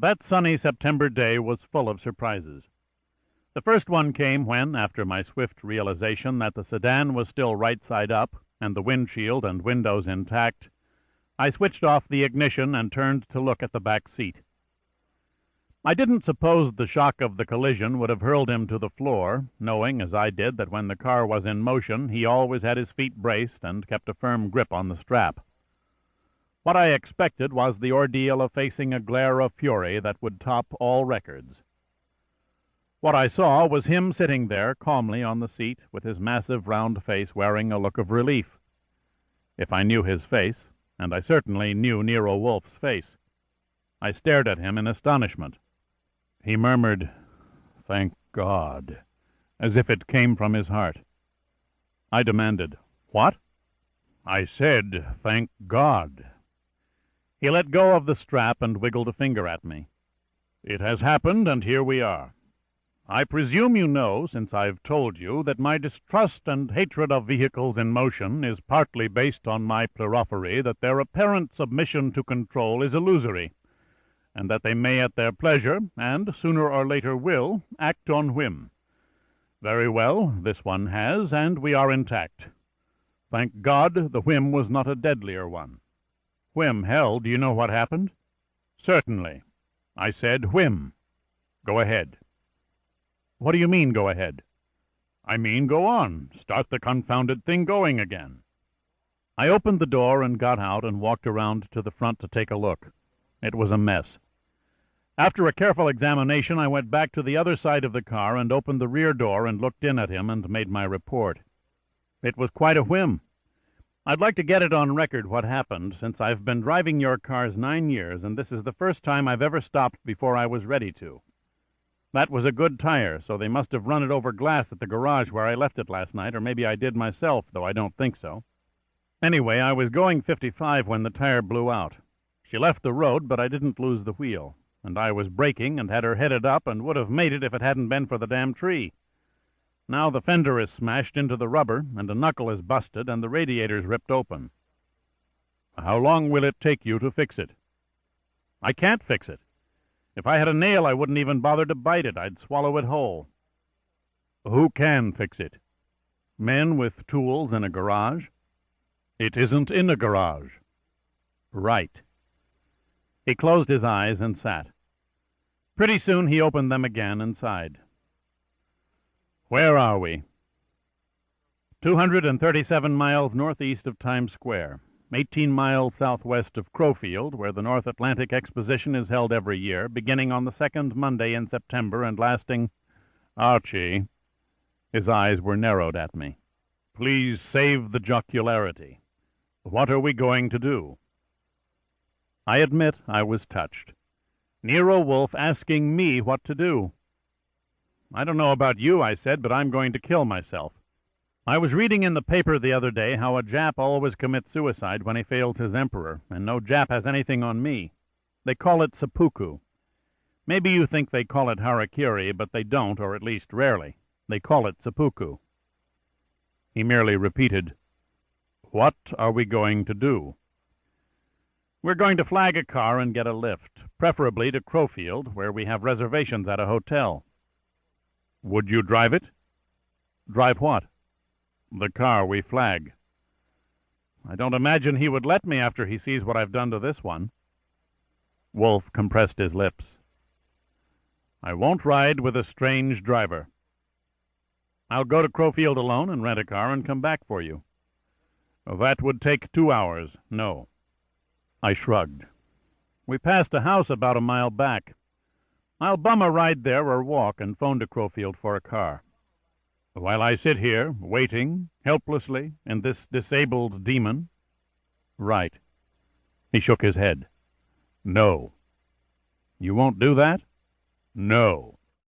That sunny September day was full of surprises. The first one came when, after my swift realization that the sedan was still right side up and the windshield and windows intact, I switched off the ignition and turned to look at the back seat. I didn't suppose the shock of the collision would have hurled him to the floor, knowing, as I did, that when the car was in motion he always had his feet braced and kept a firm grip on the strap. What I expected was the ordeal of facing a glare of fury that would top all records. What I saw was him sitting there calmly on the seat with his massive round face wearing a look of relief. If I knew his face, and I certainly knew Nero Wolfe's face, I stared at him in astonishment. He murmured, "Thank God," as if it came from his heart. I demanded, "What?" "I said, thank God." He let go of the strap and wiggled a finger at me. "It has happened, and here we are. I presume you know, since I've told you, that my distrust and hatred of vehicles in motion is partly based on my plerophory that their apparent submission to control is illusory, and that they may at their pleasure, and sooner or later will, act on whim. Very well, this one has, and we are intact. Thank God the whim was not a deadlier one. Whim, hell, do you know what happened?" "Certainly." "I said whim. Go ahead." "What do you mean, go ahead?" "I mean go on. Start the confounded thing going again." I opened the door and got out and walked around to the front to take a look. It was a mess. After a careful examination, I went back to the other side of the car and opened the rear door and looked in at him and made my report. It was quite a whim. I'd like to get it on record what happened, since I've been driving your cars 9 years, and this is the first time I've ever stopped before I was ready to. That was a good tire, so they must have run it over glass at the garage where I left it last night, or maybe I did myself, though I don't think so. Anyway, I was going 55 when the tire blew out. She left the road, but I didn't lose the wheel, and I was braking and had her headed up and would have made it if it hadn't been for the damn tree. Now the fender is smashed into the rubber, and a knuckle is busted, and the radiator's ripped open. How long will it take you to fix it? I can't fix it. If I had a nail, I wouldn't even bother to bite it. I'd swallow it whole. Who can fix it? Men with tools in a garage? It isn't in a garage. Right. He closed his eyes and sat. Pretty soon he opened them again and sighed. Where are we? 237 miles northeast of Times Square, 18 miles southwest of Crowfield, where the North Atlantic Exposition is held every year, beginning on the second Monday in September and lasting... Archie, his eyes were narrowed at me. Please save the jocularity. What are we going to do? I admit I was touched. Nero Wolfe asking me what to do. I don't know about you, I said, but I'm going to kill myself. I was reading in the paper the other day how a Jap always commits suicide when he fails his emperor, and no Jap has anything on me. They call it seppuku. Maybe you think they call it harakiri, but they don't, or at least rarely. They call it seppuku. He merely repeated, What are we going to do? We're going to flag a car and get a lift, preferably to Crowfield, where we have reservations at a hotel. Would you drive it? Drive what? The car we flag. I don't imagine he would let me after he sees what I've done to this one. Wolfe compressed his lips. I won't ride with a strange driver. I'll go to Crowfield alone and rent a car and come back for you. That would take 2 hours. No. I shrugged. We passed a house about a mile back. I'll bum a ride there or walk and phone to Crowfield for a car. While I sit here, waiting, helplessly, in this disabled demon? Right. He shook his head. No. You won't do that? No.